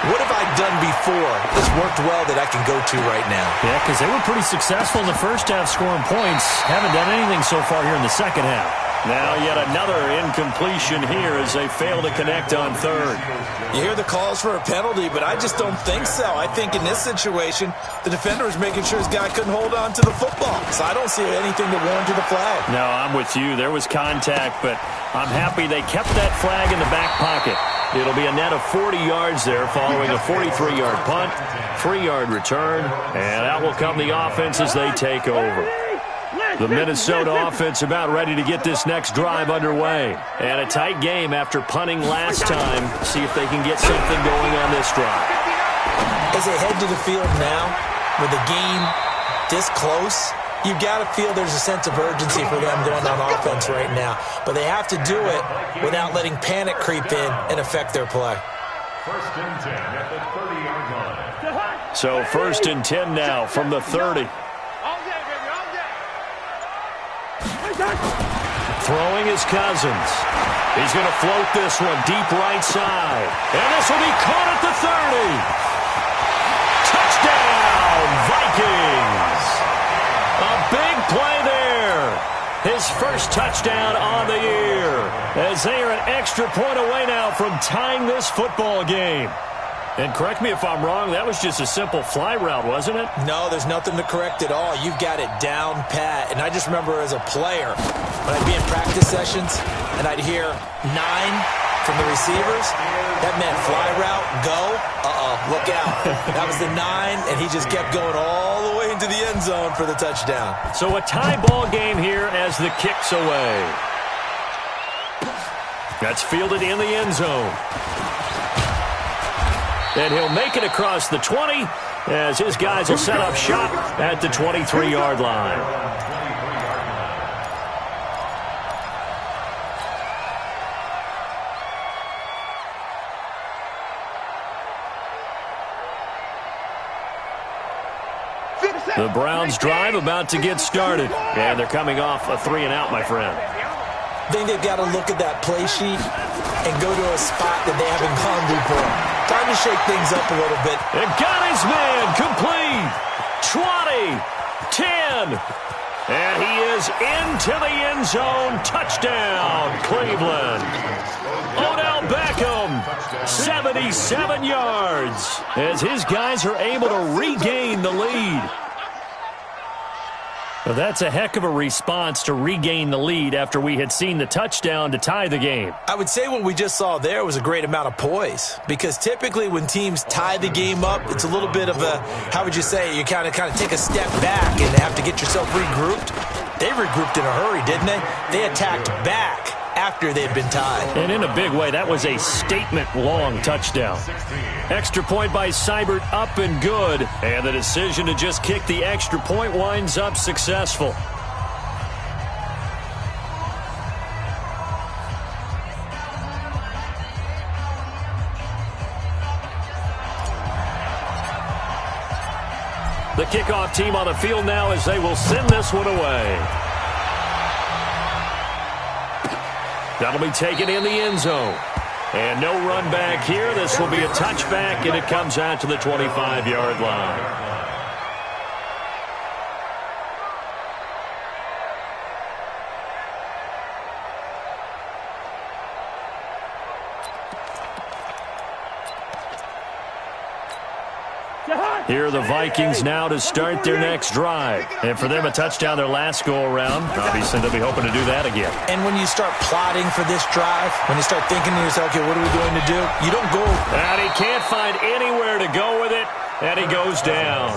what have I done before that's worked well that I can go to right now? Yeah, because they were pretty successful in the first half scoring points. Haven't done anything so far here in the second half. Now yet another incompletion here as they fail to connect on 3rd. You hear the calls for a penalty, but I just don't think so. I think in this situation, the defender is making sure his guy couldn't hold on to the football. So I don't see anything to warrant the flag. No, I'm with you. There was contact, but I'm happy they kept that flag in the back pocket. It'll be a net of 40 yards there following a 43-yard punt, 3-yard return, and out will come the offense as they take over. The Minnesota offense about ready to get this next drive underway. And a tight game after punting last time. See if they can get something going on this drive. As they head to the field now, with the game this close, you've got to feel there's a sense of urgency for them going on offense right now. But they have to do it without letting panic creep in and affect their play. 1st and 10 at the 30-yard line. So 1st and 10 now from the 30. Throwing is Cousins. He's going to float this one deep right side. And this will be caught at the 30. Touchdown, Vikings. A big play there. His first touchdown on the year. As they are an extra point away now from tying this football game. And correct me if I'm wrong, that was just a simple fly route, wasn't it? No, there's nothing to correct at all. You've got it down pat. And I just remember as a player, when I'd be in practice sessions and I'd hear 9 from the receivers, that meant fly route, go, look out. That was the 9, and he just kept going all the way into the end zone for the touchdown. So a tie ball game here as the kick's away. That's fielded in the end zone. And he'll make it across the 20 as his guys will set up shop at the 23-yard line. The Browns drive about to get started. And they're coming off a 3-and-out, my friend. I think they've got to look at that play sheet and go to a spot that they haven't gone before. Time to shake things up a little bit. And got his man complete. 20, 10. And he is into the end zone. Touchdown, Cleveland. Odell Beckham, 77 yards. As his guys are able to regain the lead. Well, that's a heck of a response to regain the lead after we had seen the touchdown to tie the game. I would say what we just saw there was a great amount of poise, because typically when teams tie the game up, it's a little bit of a, how would you say, you kind of take a step back and have to get yourself regrouped. They regrouped in a hurry, didn't they? They attacked back after they'd been tied. And in a big way, that was a statement-long touchdown. Extra point by Seibert, up and good. And the decision to just kick the extra point winds up successful. The kickoff team on the field now as they will send this one away. That'll be taken in the end zone. And no run back here. This will be a touchback, and it comes out to the 25-yard line. Here are the Vikings now to start their next drive. And for them, a touchdown their last go-around. Obviously, they'll be hoping to do that again. And when you start plotting for this drive, when you start thinking to yourself, okay, what are we going to do? You don't go. And he can't find anywhere to go with it, and he goes down.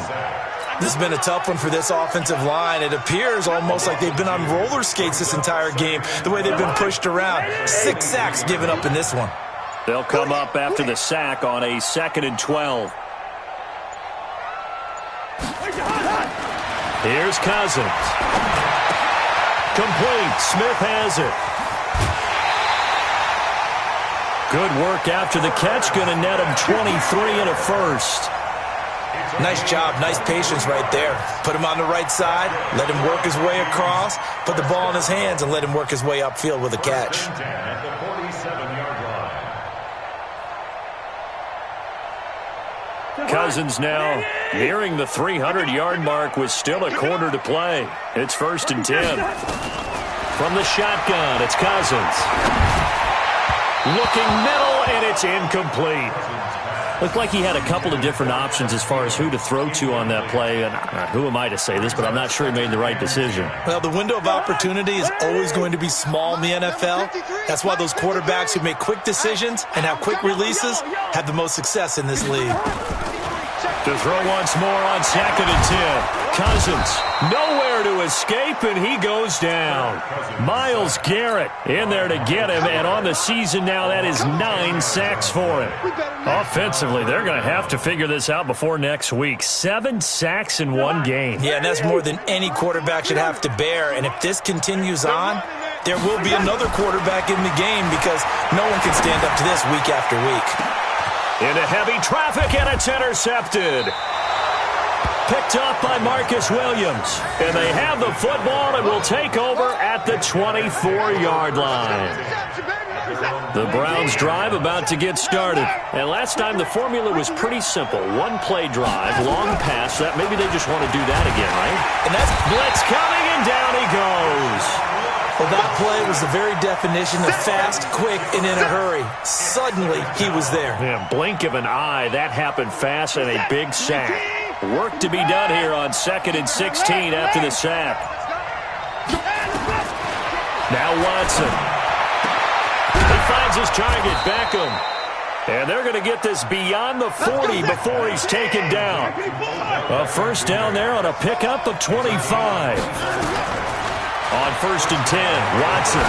This has been a tough one for this offensive line. It appears almost like they've been on roller skates this entire game, the way they've been pushed around. 6 sacks given up in this one. They'll come up after the sack on a 2nd and 12. Here's Cousins. Complete. Smith has it. Good work after the catch. Going to net him 23 and a first. Nice job. Nice patience right there. Put him on the right side. Let him work his way across. Put the ball in his hands and let him work his way upfield with a catch. At the 47-yard line. Cousins now nearing the 300-yard mark with still a quarter to play. It's 1st and 10. From the shotgun, it's Cousins. Looking middle, and it's incomplete. Looked like he had a couple of different options as far as who to throw to on that play. And who am I to say this, but I'm not sure he made the right decision. Well, the window of opportunity is always going to be small in the NFL. That's why those quarterbacks who make quick decisions and have quick releases have the most success in this league. To throw once more on 2nd and 10. Cousins nowhere to escape, and he goes down. Myles Garrett in there to get him, and on the season now, that is 9 sacks for him. Offensively, they're going to have to figure this out before next week. 7 sacks in one game. Yeah, and that's more than any quarterback should have to bear. And if this continues on, there will be another quarterback in the game because no one can stand up to this week after week. Into heavy traffic, and it's intercepted. Picked up by Marcus Williams. And they have the football and will take over at the 24-yard line. The Browns drive about to get started. And last time the formula was pretty simple. One play drive, long pass. That maybe they just want to do that again, right? And that's blitz coming, and down he goes. Well, that play was the very definition of fast, quick, and in a hurry. Suddenly, he was there. Yeah, blink of an eye. That happened fast, and a big sack. Work to be done here on 2nd and 16 after the sack. Now Watson. He finds his target, Beckham. And they're going to get this beyond the 40 before he's taken down. A first down there on a pickup of 25. On 1st and 10, Watson.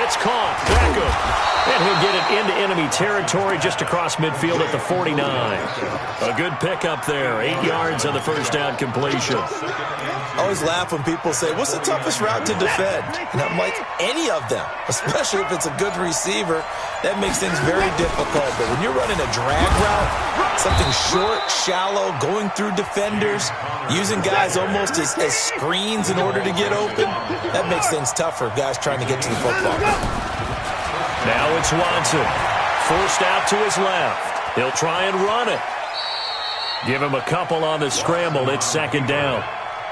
It's caught. Beckham. And he'll get it into enemy territory just across midfield at the 49. A good pickup there. 8 yards on the first down completion. I always laugh when people say, what's the toughest route to defend? And I'm like, any of them, especially if it's a good receiver. That makes things very difficult. But when you're running a drag route, something short, shallow, going through defenders, using guys almost as screens in order to get open, that makes things tougher, guys trying to get to the football. Now it's Watson. Forced out to his left. He'll try and run it. Give him a couple on the scramble. It's 2nd down.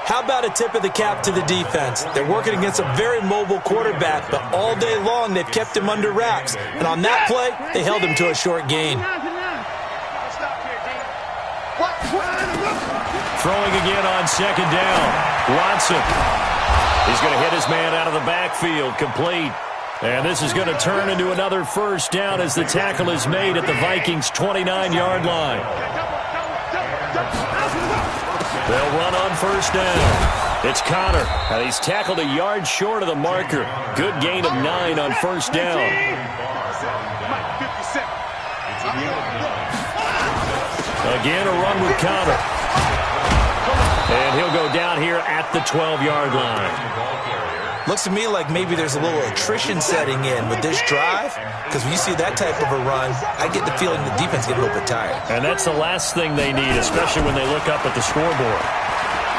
How about a tip of the cap to the defense? They're working against a very mobile quarterback, but all day long they've kept him under wraps. And on that play, they held him to a short gain. Throwing again on 2nd down. Watson. He's going to hit his man out of the backfield. Complete. And this is going to turn into another first down as the tackle is made at the Vikings' 29-yard line. They'll run on first down. It's Connor, and he's tackled a yard short of the marker. Good gain of 9 on first down. Again, a run with Connor. And he'll go down here at the 12-yard line. Looks to me like maybe there's a little attrition setting in with this drive, because when you see that type of a run, I get the feeling the defense gets a little bit tired. And that's the last thing they need, especially when they look up at the scoreboard.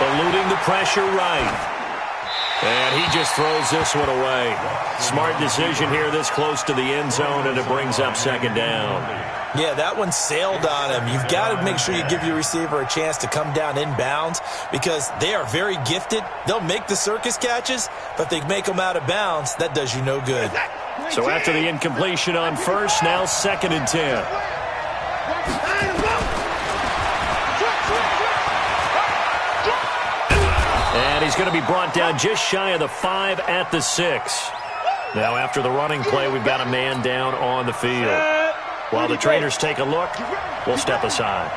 Eluding the pressure right. And he just throws this one away. Smart decision here this close to the end zone, and it brings up 2nd down. Yeah, that one sailed on him. You've got to make sure you give your receiver a chance to come down inbounds because they are very gifted. They'll make the circus catches, but if they make them out of bounds, that does you no good. So after the incompletion on first, now 2nd and 10. going to be brought down just shy of the 5 at the 6. Now, after the running play, we've got a man down on the field. While the trainers take a look, we'll step aside.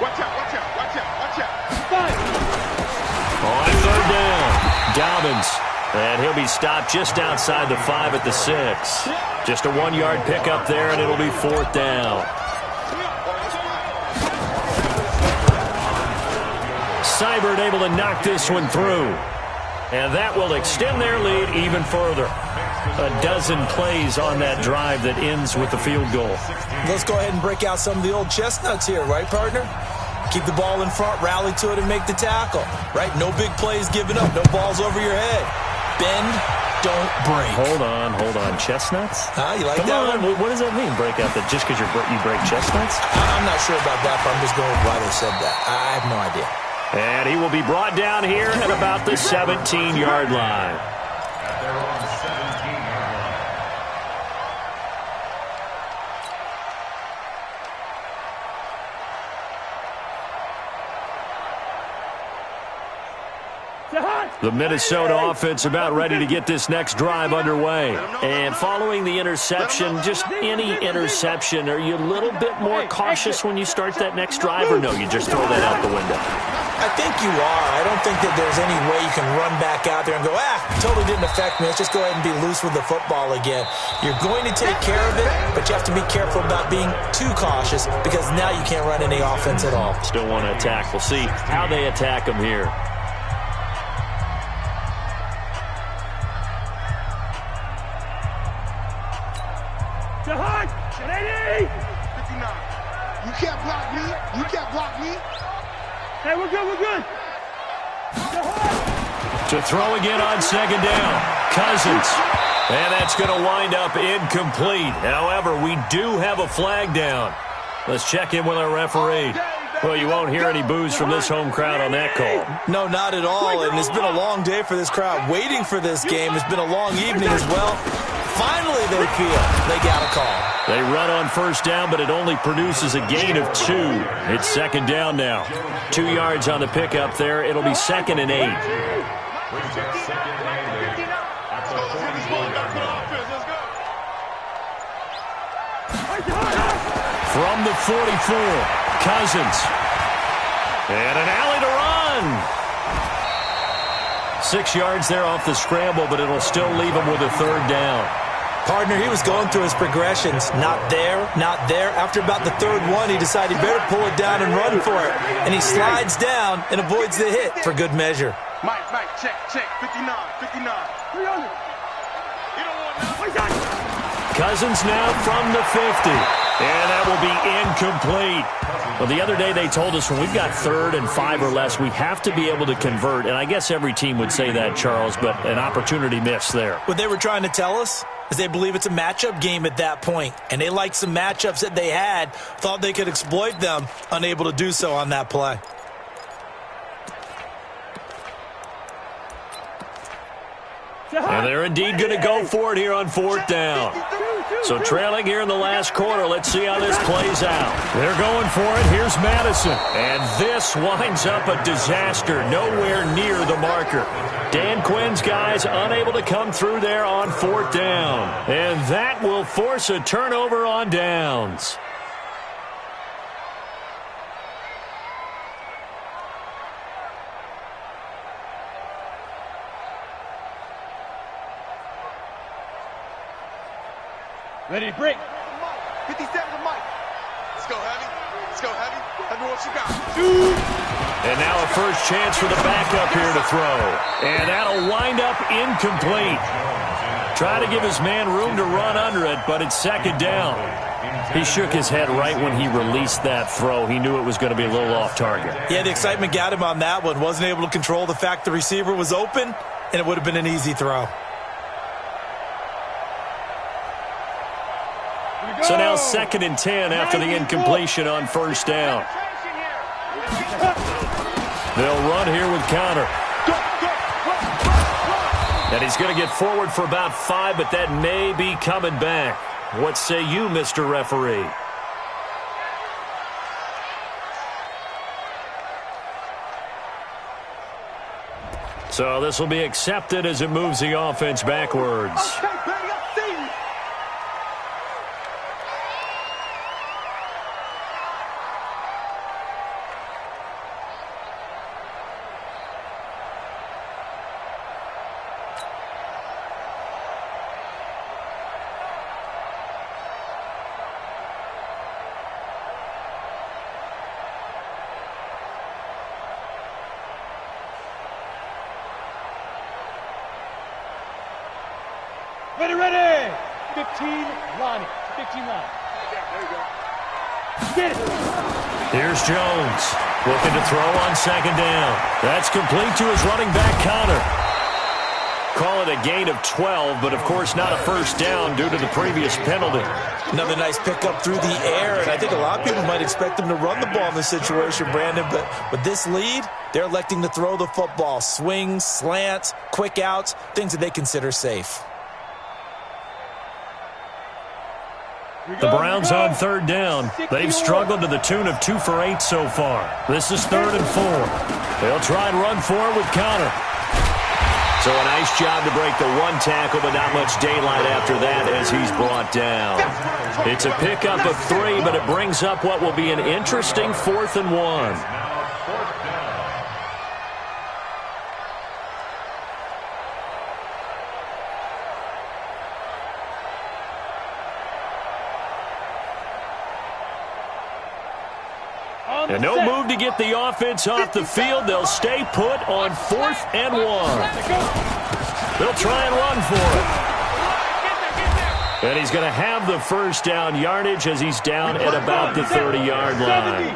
Watch out, watch out, watch out, watch out. On third down, Dobbins. And he'll be stopped just outside the 5 at the 6. Just a 1-yard pickup there, and it'll be 4th down. Seibert able to knock this one through. And that will extend their lead even further. A dozen plays on that drive that ends with the field goal. Let's go ahead and break out some of the old chestnuts here, right, partner? Keep the ball in front, rally to it, and make the tackle, right? No big plays given up, no balls over your head. Bend, don't break. Hold on. Chestnuts? You like Come that on. one? What does that mean, break out that just because you break chestnuts? I'm not sure about that, but I'm just going with why they said that. I have no idea. And he will be brought down here at about the 17-yard line. They're on the 17-yard line. The Minnesota offense about ready to get this next drive underway. And following the interception, just any interception, are you a little bit more cautious when you start that next drive, or no, you just throw that out the window? I think you are. I don't think that there's any way you can run back out there and go, totally didn't affect me. Let's just go ahead and be loose with the football again. You're going to take care of it, but you have to be careful about being too cautious because now you can't run any offense at all. Still want to attack. We'll see how they attack him here. You can't block me. You can't block me. Hey, we're good, we're good. To throw again on second down. Cousins. And that's going to wind up incomplete. However, we do have a flag down. Let's check in with our referee. Well, you won't hear any boos from this home crowd on that call. No, not at all. And it's been a long day for this crowd waiting for this game. It's been a long evening as well. Finally, they feel they got a call. They run on first down, but it only produces a gain of 2. It's second down now. 2 yards on the pickup there. It'll be 2nd and 8. Brings up 2nd and 8. At the 41-yard line. From the 44, Cousins. And an alley to run. 6 yards there off the scramble, but it'll still leave him with a 3rd down. Partner, he was going through his progressions. Not there, not there. After about the 3rd one, he decided he better pull it down and run for it. And he slides down and avoids the hit for good measure. Mike, check. 59. 300. You don't want nothing. Cousins now from the 50. And that will be incomplete. Well, the other day they told us when we've got 3rd and 5 or less, we have to be able to convert. And I guess every team would say that, Charles, but an opportunity missed there. What they were trying to tell us is they believe it's a matchup game at that point. And they liked some matchups that they had, thought they could exploit them, unable to do so on that play. And they're indeed going to go for it here on 4th down. So trailing here in the last quarter, let's see how this plays out. They're going for it. Here's Madison. And this winds up a disaster, nowhere near the marker. Dan Quinn's guys unable to come through there on 4th down. And that will force a turnover on downs. Ready to break. 57 to Mike. Let's go, heavy. Let's go, heavy. Let me what you got. And now a first chance for the backup here to throw. And that'll wind up incomplete. Try to give his man room to run under it, but it's 2nd down. He shook his head right when he released that throw. He knew it was going to be a little off target. Yeah, the excitement got him on that one. Wasn't able to control the fact the receiver was open, and it would have been an easy throw. So now 2nd and 10 after the incompletion on first down. They'll run here with counter. And he's going to get forward for about 5, but that may be coming back. What say you, Mr. Referee? So this will be accepted as it moves the offense backwards. Okay, baby, I see you. Ready, ready! 15 line. 15 line. There you go. Get it! Here's Jones looking to throw on second down. That's complete to his running back, Connor. Call it a gain of 12, but of course not a first down due to the previous penalty. Another nice pickup through the air, and I think a lot of people might expect them to run the ball in this situation, Brandon, but with this lead, they're electing to throw the football. Swings, slants, quick outs, things that they consider safe. The Browns on third down. They've struggled to the tune of 2 for 8 so far. This is 3rd and 4. They'll try and run for it with Connor. So a nice job to break the one tackle, but not much daylight after that as he's brought down. It's a pickup of 3, but it brings up what will be an interesting 4th and 1. And no move to get the offense off the field. They'll stay put on 4th and 1. They'll try and run for it. And he's going to have the first down yardage as he's down at about the 30-yard line.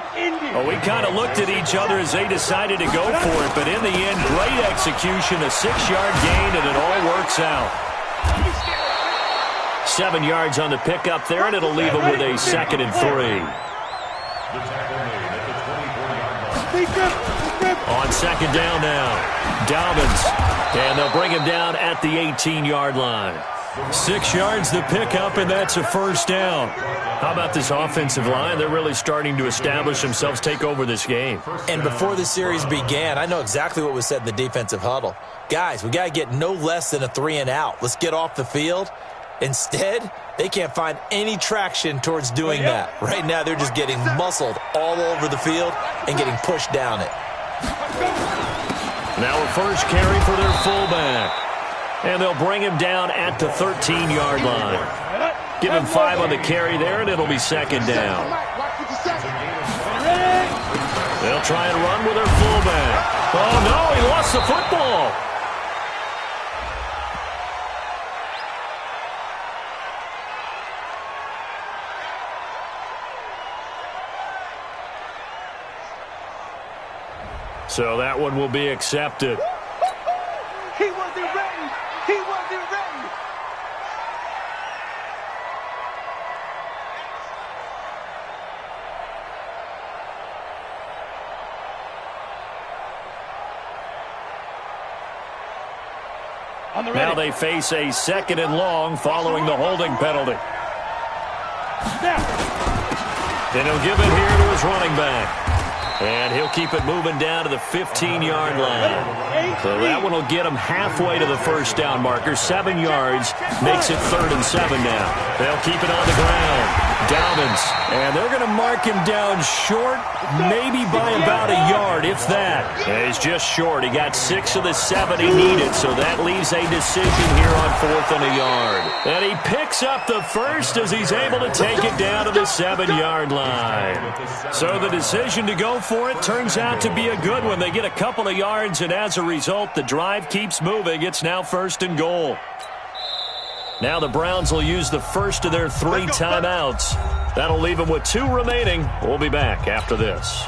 Well, we kind of looked at each other as they decided to go for it, but in the end, great execution, a 6-yard gain, and it all works out. 7 yards on the pickup there, and it'll leave him with a 2nd and 3. On second down now, Dobbins, and they'll bring him down at the 18-yard line. 6 yards the pickup, and that's a first down. How about this offensive line? They're really starting to establish themselves, take over this game. And before the series began, I know exactly what was said in the defensive huddle. Guys, we got to get no less than a 3 and out. Let's get off the field. Instead, they can't find any traction towards doing that. Right now, they're just getting muscled all over the field and getting pushed down it. Now a first carry for their fullback. And they'll bring him down at the 13-yard line. Give him 5 on the carry there, and it'll be second down. They'll try and run with their fullback. Oh, no, he lost the football. So that one will be accepted. He wasn't ready. He wasn't ready. Now they face a 2nd and long following the holding penalty. And he'll give it here to his running back. And he'll keep it moving down to the 15-yard line. So that one will get him halfway to the first down marker. 7 yards makes it 3rd and 7 now. They'll keep it on the ground. Dobbins. And they're going to mark him down short, maybe by about a yard, if that. And he's just short. He got 6 of the 7 he needed, so that leaves a decision here on 4th and a yard. And he picks up the first as he's able to take it down to the 7-yard line. So the decision to go for it turns out to be a good one. They get a couple of yards, and as a result, the drive keeps moving. It's now 1st and goal. Now the Browns will use the first of their 3 timeouts. That'll leave them with 2 remaining. We'll be back after this.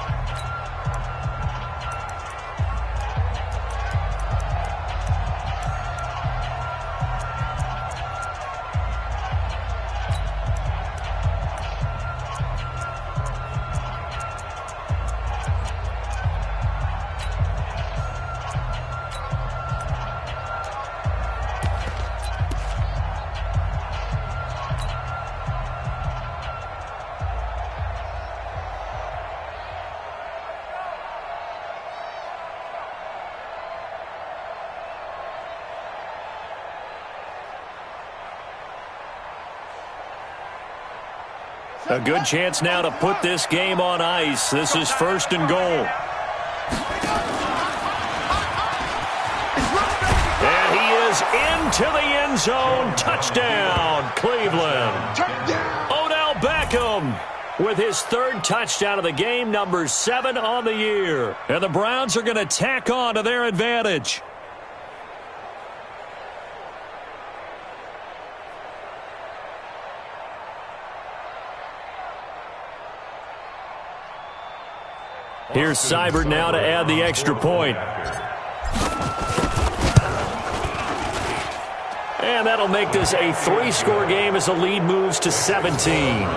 A good chance now to put this game on ice. This is 1st and goal. And he is into the end zone. Touchdown, Cleveland. Odell Beckham with his 3rd touchdown of the game, number 7 on the year. And the Browns are going to tack on to their advantage. Here's Seibert now to add the extra point. And that'll make this a 3-score game as the lead moves to 17.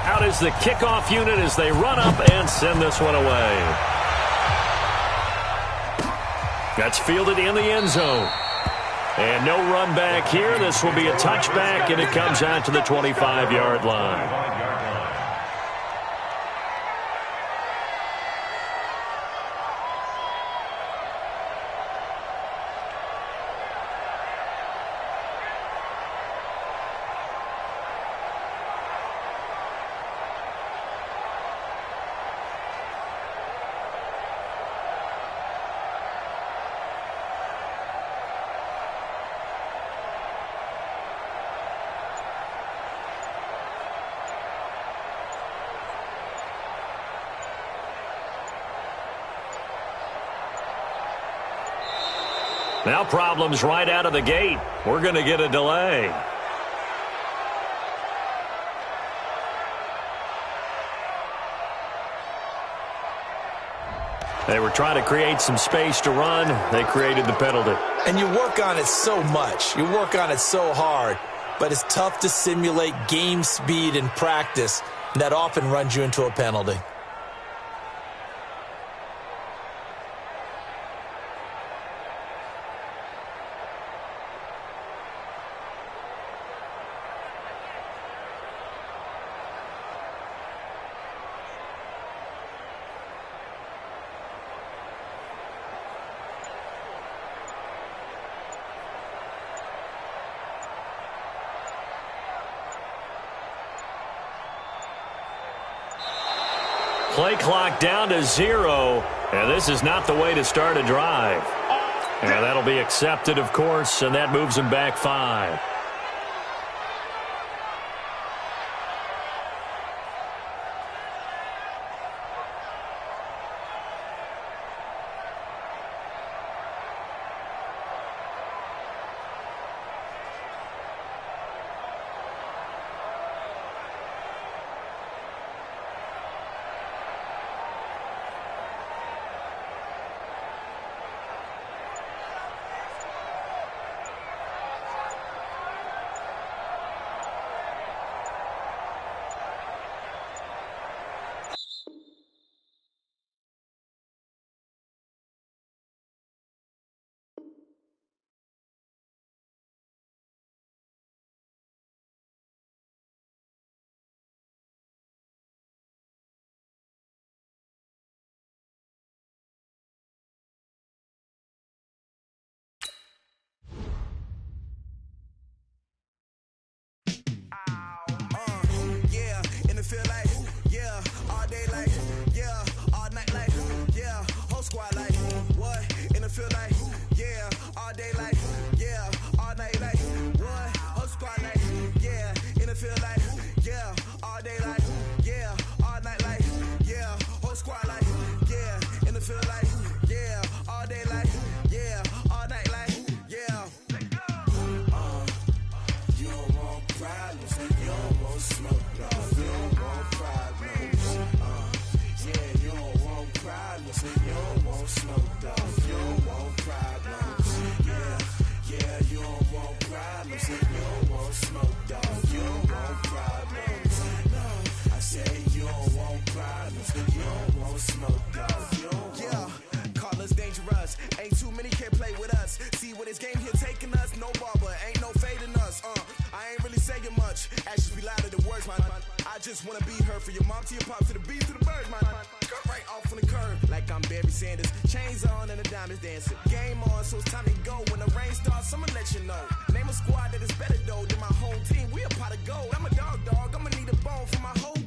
Out is the kickoff unit as they run up and send this one away. That's fielded in the end zone. And no run back here. This will be a touchback, and it comes out to the 25-yard line. Now problems right out of the gate. We're going to get a delay. They were trying to create some space to run. They created the penalty. And you work on it so much. You work on it so hard. But it's tough to simulate game speed in practice. And that often runs you into a penalty. Play clock down to 0, and this is not the way to start a drive. And that'll be accepted, of course, and that moves them back 5. louder than words, man. I just wanna be heard, for your mom to your pops to the beat to the birds, man. Cut right off on the curb like I'm Barry Sanders. Chains on and the diamonds dancing. Game on, so it's time to go. When the rain starts, I'ma let you know. Name a squad that is better though than my whole team. We a pot of gold. I'm a dog. I'ma need a bone for my whole